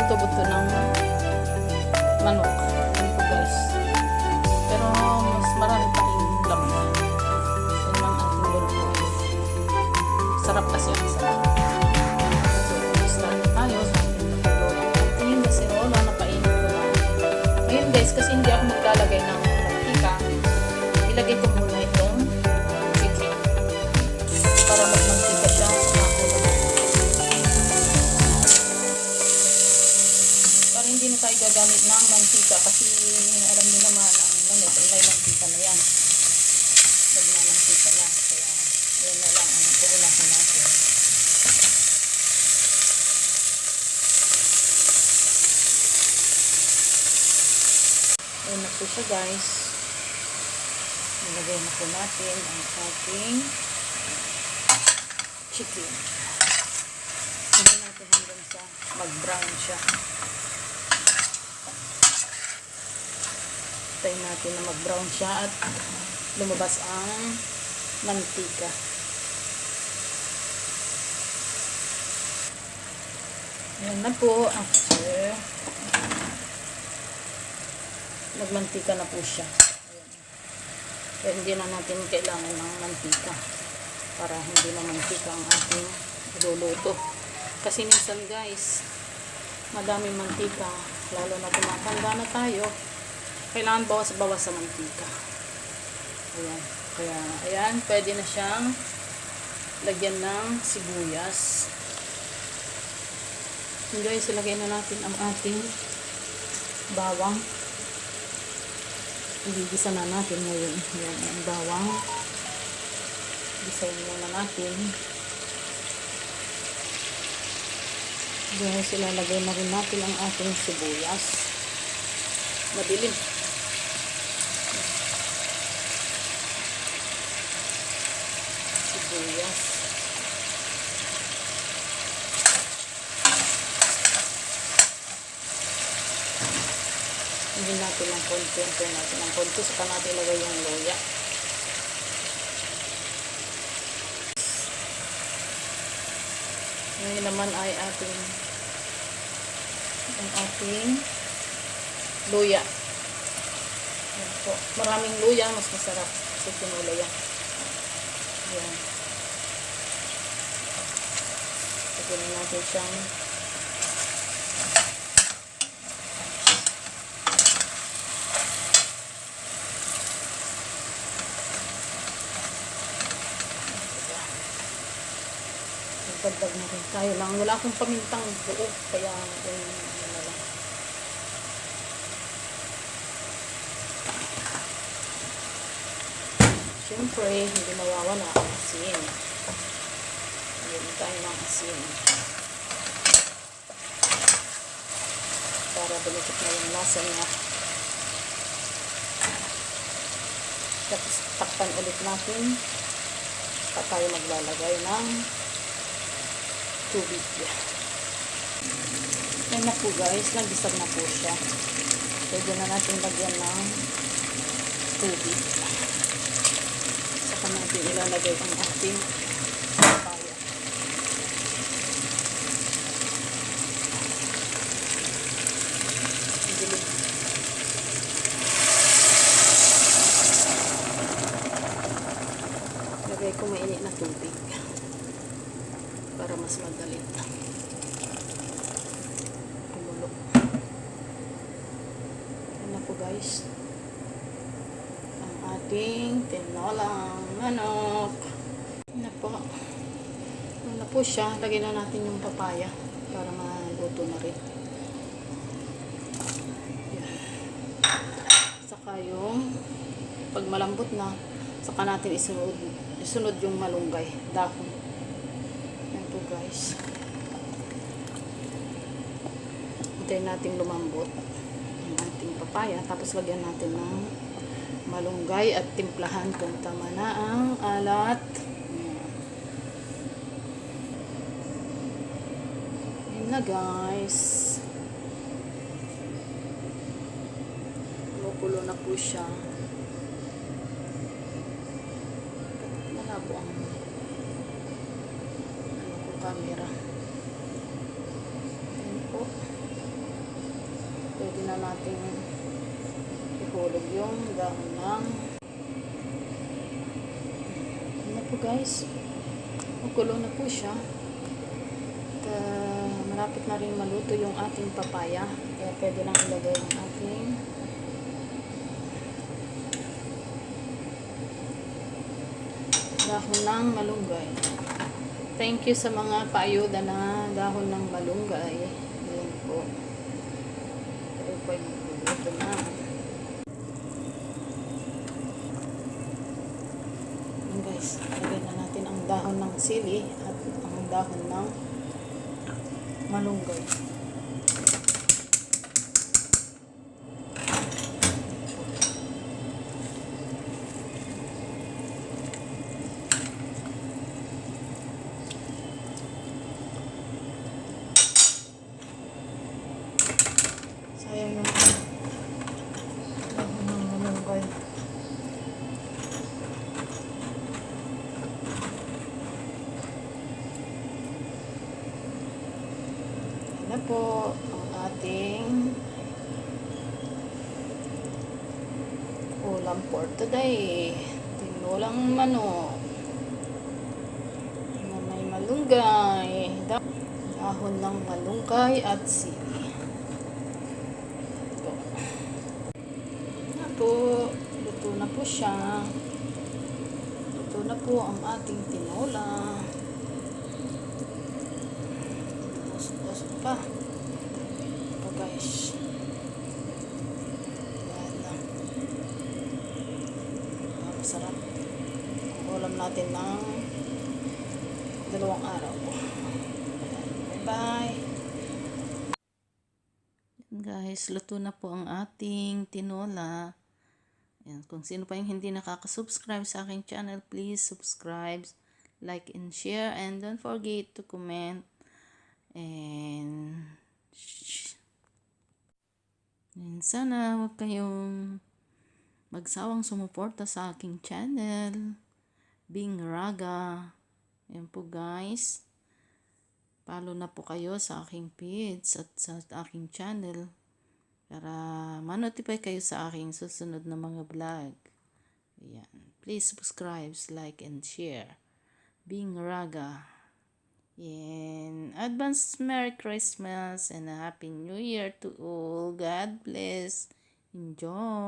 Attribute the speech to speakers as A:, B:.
A: buto-buto ng manok. Yan po guys. Pero mas marami pa rin laman. Yan lang ating lulutuin. Sarap kasi ang sarap. So, start na tayo sa ating napaglulong natin. Kasi wala na painit ko na. Ngayon guys, kasi hindi ako maglalagay ng mantika, ilagay ko muna itong chicken para magmantika siya sa kulay. Para hindi na tayo gagamit ng mantika kasi alam niyo naman ang manok ay may mantika na yan. Nagmamantika na. Kaya yan na lang ang uunahin natin. Ayan na po siya guys. Nilagay na po natin ang ating chicken. Hindi natin hanggang sa mag-brown siya. Tayo natin na mag-brown siya at lumabas ang mantika. Ayan na po. After nagmantika na po siya. Ayan. Kaya hindi na natin kailangan ng mantika para hindi na mantika ang ating iluluto. Kasi minsan guys, madaming mantika, lalo na tumatanda na tayo, kailangan bawas-bawas sa mantika. Ayan. Kaya, ayan, pwede na siyang lagyan ng sibuyas. Ayan guys, ilagay na natin ang ating bawang. Igigisa na natin ngayon. Ayan, ang bawang. Gisayin muna natin. Guys, ilalagay na rin natin ang ating sibuyas. Madilim. Sibuyas. Hindi natin ng konti. Ito natin ng konti. Saka natin ilagay yung luya. Ngayon naman ay ating luya. Yan po. Maraming luya. Mas masarap sa tinulaya. Yan. Lagyan natin siyang dagdag na rin tayo lang. Wala akong pamintang buo. Kaya yun na lang. Siyempre, hindi mawawala ang asin. Ayan tayo ng asin. Para dumikit na yung lasa niya. Tapos takpan ulit natin. At tayo maglalagay ng tubig. Yan na po guys, nag-isag na po siya. Pwede na natin lagyan ng tubig. Saka natin ilalagay ang ating papaya. Dilig. Lagay ko mainit na tubig para mas madali kumulo. Yan na po guys ang ating tinolang manok. Yan na po. Yan na po siya. Lagyan na natin yung papaya para maluto na rin. Yan. Saka yung pag malambot na, saka natin isunod yung malunggay, dahon. Guys, hintayin natin lumambot ang ating papaya, tapos lagyan natin ng malunggay at timplahan kung tama na ang alat. Ayan na guys, kumukulo na po siya. Malabo ang camera. Ayan po. pwede na natin ihulog yung dahon ng ano po guys, magulo na po siya at malapit na rin maluto yung ating papaya, kaya pwede lang ilagay yung ating dahon ng malunggay. Thank you sa mga paayuda na dahon ng malunggay. Ayan po. Ito po yung magluluto na. Ayan guys, lagyan na natin ang dahon ng sili at ang dahon ng malunggay. Sayang yung dahon ng malunggay. Yan na po ang ating ulam for today. Tinulang manok na may malunggay, dahon ng malunggay at sili. Ito. Na po, luto na po siya. Luto na po ang ating tinola. Tusok-tusok pa. Ito guys. Yan lang. Masarap. Ang ulam natin ng 2 araw. Bye! Guys, luto na po ang ating tinola. Ayan, kung sino pa yung hindi nakaka-subscribe sa aking channel, please subscribe, like, and share. And don't forget to comment. And sana huwag kayong magsawang sumuporta sa aking channel, Bing Raga. Ayan po guys. Follow na po kayo sa aking page at sa aking channel para ma-notify kayo sa aking susunod na mga vlog. Ayan. Please subscribe, like, and share. Bing Raga. And advance Merry Christmas and a Happy New Year to all. God bless. Enjoy.